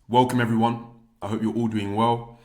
Welcome everyone, I hope you're all doing well.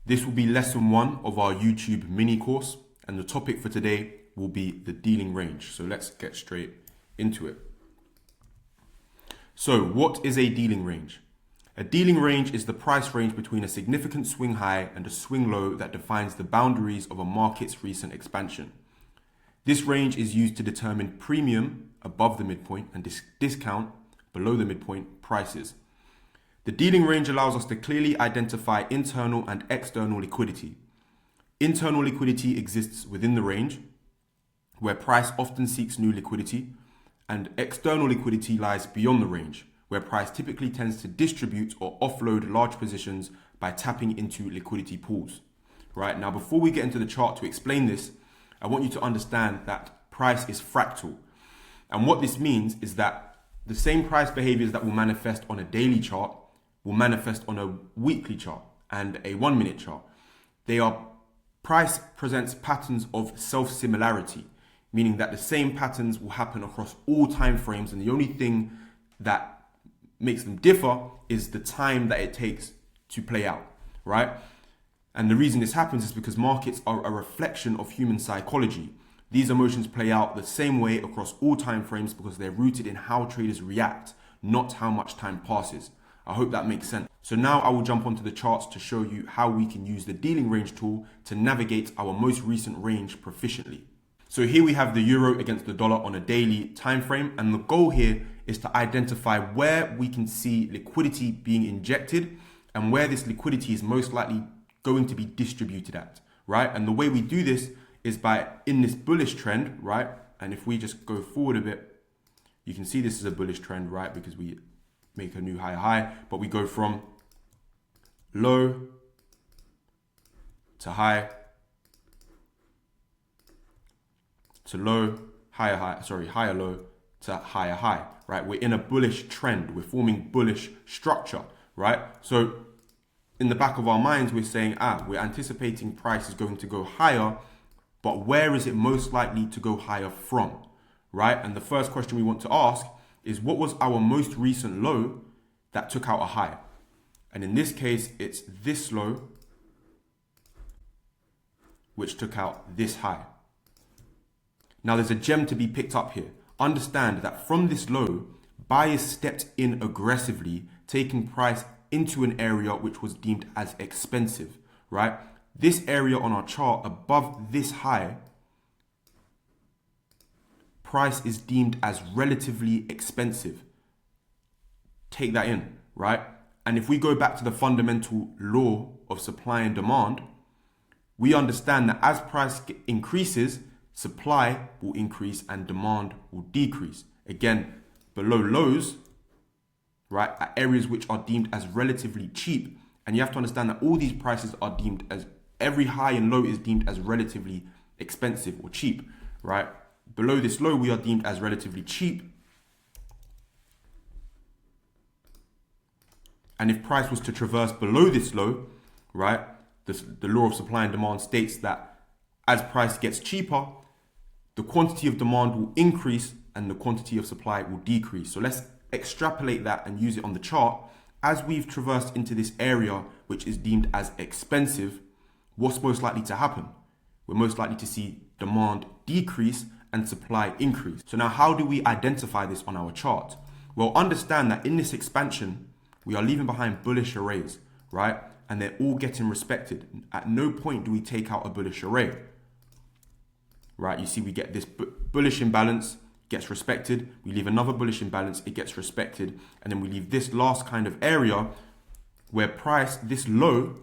This will be lesson 1 of our YouTube mini course, and the topic for today will be the dealing range. So let's get straight into it. So what is a dealing range? A dealing range is the price range between a significant swing high and a swing low that defines the boundaries of a market's recent expansion. This range is used to determine premium above the midpoint and discount below the midpoint prices. The dealing range allows us to clearly identify internal and external liquidity. Internal liquidity exists within the range, where price often seeks new liquidity, and external liquidity lies beyond the range, where price typically tends to distribute or offload large positions by tapping into liquidity pools. Right, now before we get into the chart to explain this, I want you to understand that price is fractal. And what this means is that the same price behaviors that will manifest on a daily chart will manifest on a weekly chart and a 1 minute chart. Price presents patterns of self-similarity, meaning that the same patterns will happen across all time frames, and the only thing that makes them differ is the time that it takes to play out, right? And the reason this happens is because markets are a reflection of human psychology. These emotions play out the same way across all time frames because they're rooted in how traders react, not how much time passes. I hope that makes sense. So now I will jump onto the charts to show you how we can use the dealing range tool to navigate our most recent range proficiently. So here we have the euro against the dollar on a daily time frame, and the goal here is to identify where we can see liquidity being injected and where this liquidity is most likely going to be distributed at, right? And the way we do this is by in this bullish trend, right? And if we just go forward a bit, you can see this is a bullish trend, right? Because we make a new higher high, but we go from low to high to low, higher high, higher low to higher high, right? We're in a bullish trend. We're forming bullish structure, right? So in the back of our minds, we're saying, we're anticipating price is going to go higher, but where is it most likely to go higher from, right? And the first question we want to ask is, what was our most recent low that took out a high? And in this case, it's this low, which took out this high. Now there's a gem to be picked up here. Understand that from this low, buyers stepped in aggressively, taking price into an area which was deemed as expensive, right? This area on our chart above this high, price is deemed as relatively expensive. Take that in, right? And if we go back to the fundamental law of supply and demand, we understand that as price increases, supply will increase and demand will decrease. Again, below lows, right, at areas which are deemed as relatively cheap. And you have to understand that all these prices are deemed as, every high and low is deemed as relatively expensive or cheap, right? Below this low, we are deemed as relatively cheap. And if price was to traverse below this low, right, the law of supply and demand states that as price gets cheaper, the quantity of demand will increase and the quantity of supply will decrease. So let's extrapolate that and use it on the chart. As we've traversed into this area, which is deemed as expensive, what's most likely to happen? We're most likely to see demand decrease and supply increase. So now how do we identify this on our chart? Well, understand that in this expansion, we are leaving behind bullish arrays, right? And they're all getting respected. At no point do we take out a bullish array, right? You see, we get this bullish imbalance, gets respected. We leave another bullish imbalance, it gets respected. And then we leave this last kind of area where price, this low,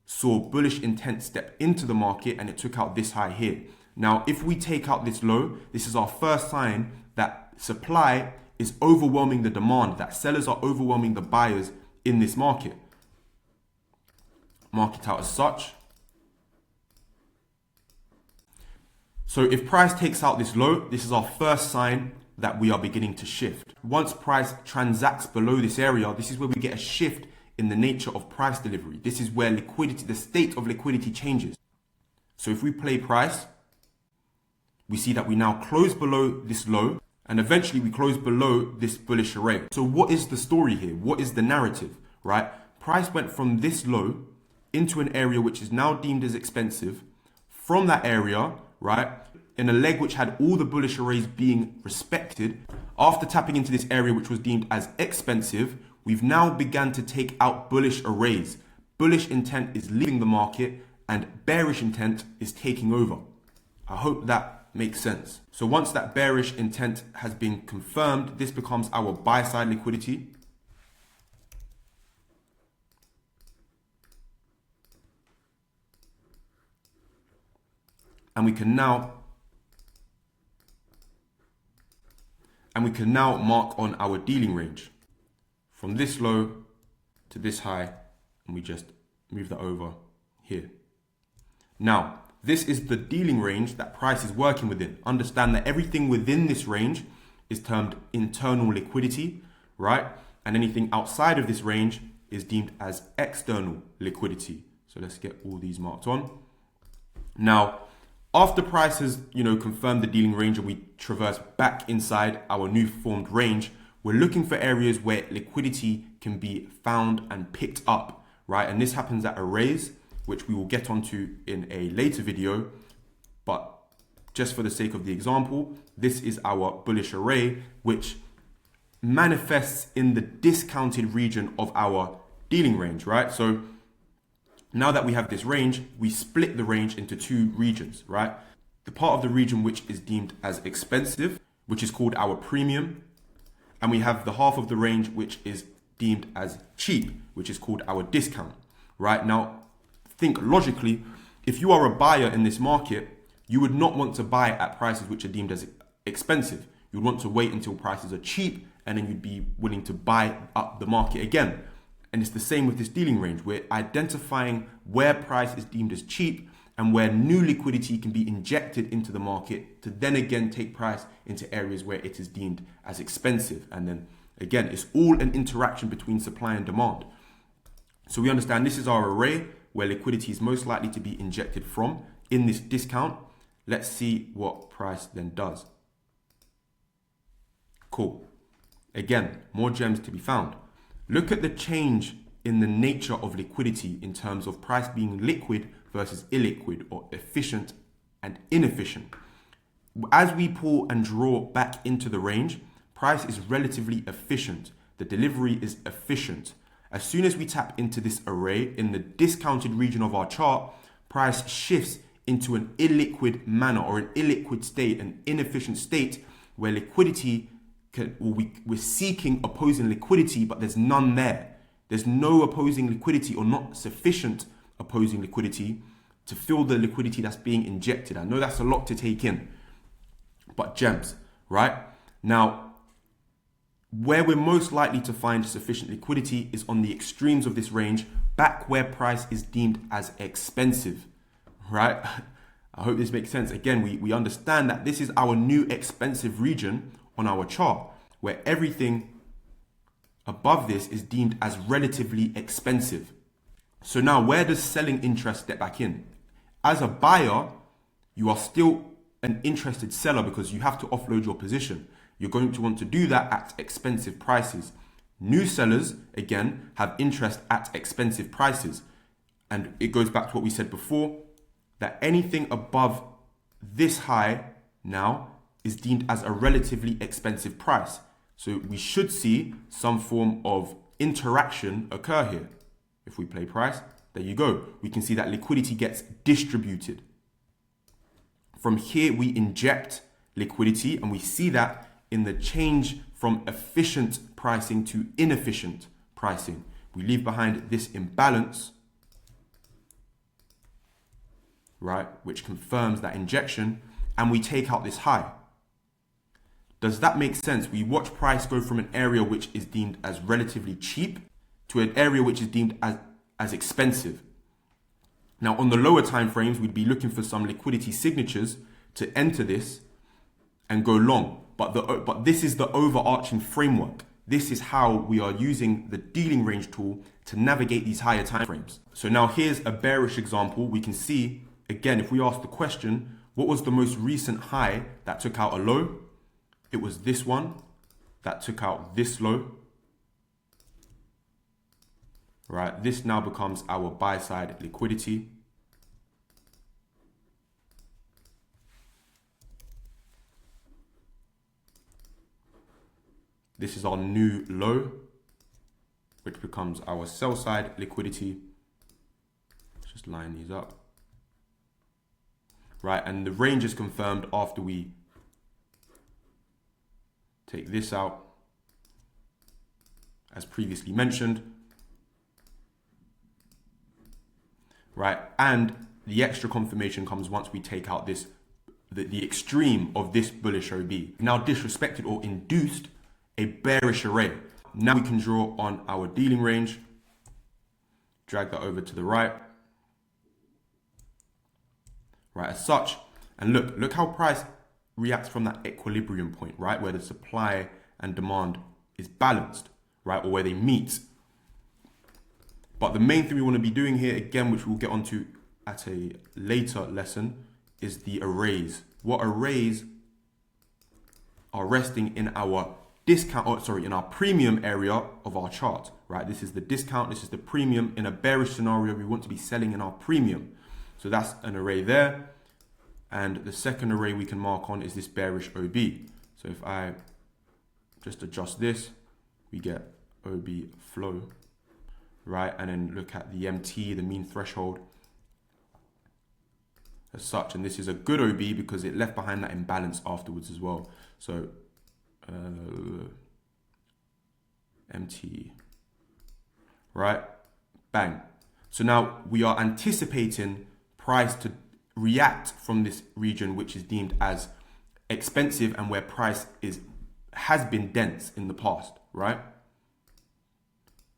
saw bullish intent step into the market and it took out this high here. Now, if we take out this low, this is our first sign that supply is overwhelming the demand, that sellers are overwhelming the buyers in this market. Mark it out as such. So if price takes out this low, this is our first sign that we are beginning to shift. Once price transacts below this area, this is where we get a shift in the nature of price delivery. This is where liquidity, the state of liquidity changes. So if we play price, we see that we now close below this low and eventually we close below this bullish array. So what is the story here? What is the narrative, right? price went from this low into an area which is now deemed as expensive. From that area, right, in a leg which had all the bullish arrays being respected, after tapping into this area which was deemed as expensive, we've now begun to take out bullish arrays. Bullish intent is leaving the market and bearish intent is taking over. I hope that makes sense. So once that bearish intent has been confirmed, this becomes our buy side liquidity. And we can now mark on our dealing range from this low to this high, and we just move that over here. Now, this is the dealing range that price is working within. Understand that everything within this range is termed internal liquidity, right? And anything outside of this range is deemed as external liquidity. So let's get all these marked on. Now, after price has, confirmed the dealing range and we traverse back inside our new formed range, we're looking for areas where liquidity can be found and picked up, right? And this happens at arrays, which we will get onto in a later video. But just for the sake of the example, this is our bullish array, which manifests in the discounted region of our dealing range, right? So now that we have this range, we split the range into two regions, right? The part of the region which is deemed as expensive, which is called our premium. And we have the half of the range which is deemed as cheap, which is called our discount, right? Now, think logically, if you are a buyer in this market, you would not want to buy at prices which are deemed as expensive. You would want to wait until prices are cheap, and then you'd be willing to buy up the market again. And it's the same with this dealing range. We're identifying where price is deemed as cheap and where new liquidity can be injected into the market to then again take price into areas where it is deemed as expensive. And then again, it's all an interaction between supply and demand. So we understand this is our array where liquidity is most likely to be injected from in this discount. Let's see what price then does. Cool. Again, more gems to be found. Look at the change in the nature of liquidity in terms of price being liquid versus illiquid, or efficient and inefficient. As we pull and draw back into the range, price is relatively efficient. The delivery is efficient. As soon as we tap into this array in the discounted region of our chart, price shifts into an illiquid manner, or an illiquid state, an inefficient state where liquidity we're seeking opposing liquidity, but there's none there. There's no opposing liquidity, or not sufficient opposing liquidity to fill the liquidity that's being injected. I know that's a lot to take in, but gems, right? Now, where we're most likely to find sufficient liquidity is on the extremes of this range, back where price is deemed as expensive, right? I hope this makes sense. Again, we understand that this is our new expensive region on our chart, where everything above this is deemed as relatively expensive. So now, where does selling interest step back in? As a buyer, you are still an interested seller because you have to offload your position. You're going to want to do that at expensive prices. New sellers, again, have interest at expensive prices. And it goes back to what we said before, that anything above this high now is deemed as a relatively expensive price. So we should see some form of interaction occur here. If we play price, there you go. We can see that liquidity gets distributed. From here, we inject liquidity, and we see that in the change from efficient pricing to inefficient pricing. We leave behind this imbalance, right, which confirms that injection, and we take out this high. Does that make sense? We watch price go from an area which is deemed as relatively cheap to an area which is deemed as expensive. Now, on the lower time frames, we'd be looking for some liquidity signatures to enter this and go long. But this is the overarching framework. This is how we are using the dealing range tool to navigate these higher time frames. So now here's a bearish example. We can see, again, if we ask the question, what was the most recent high that took out a low? It was this one that took out this low, right? This now becomes our buy side liquidity. This is our new low, which becomes our sell side liquidity. Let's just line these up. Right, and the range is confirmed after we take this out, as previously mentioned. Right, and the extra confirmation comes once we take out this, the extreme of this bullish OB. Now disrespected or induced a bearish array. Now we can draw on our dealing range, drag that over to the right, as such, and look how price reacts from that equilibrium point, right, where the supply and demand is balanced, right, or where they meet. But the main thing we want to be doing here, again, which we'll get onto at a later lesson, is the arrays. What arrays are resting in our discount, in our premium area of our chart, right? This is the discount, this is the premium. In a bearish scenario, we want to be selling in our premium. So that's an array there. And the second array we can mark on is this bearish OB. So if I just adjust this, we get OB flow, right? And then look at the MT, the mean threshold, as such. And this is a good OB because it left behind that imbalance afterwards as well. So MT, right? Bang. So now we are anticipating price to react from this region, which is deemed as expensive and where price has been dense in the past, right?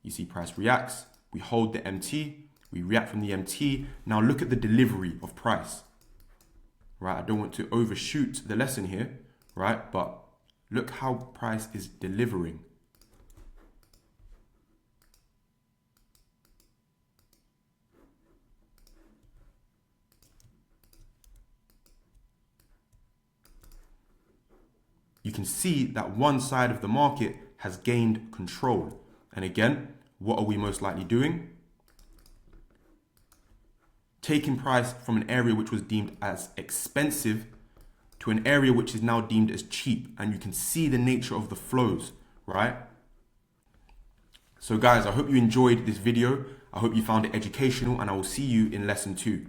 You see price reacts, we hold the MT, we react from the MT. Now look at the delivery of price, right? I don't want to overshoot the lesson here, right? But look how price is delivering. You can see that one side of the market has gained control. And again, what are we most likely doing? Taking price from an area which was deemed as expensive to an area which is now deemed as cheap. And you can see the nature of the flows, right? So guys, I hope you enjoyed this video. I hope you found it educational, and I will see you in lesson 2.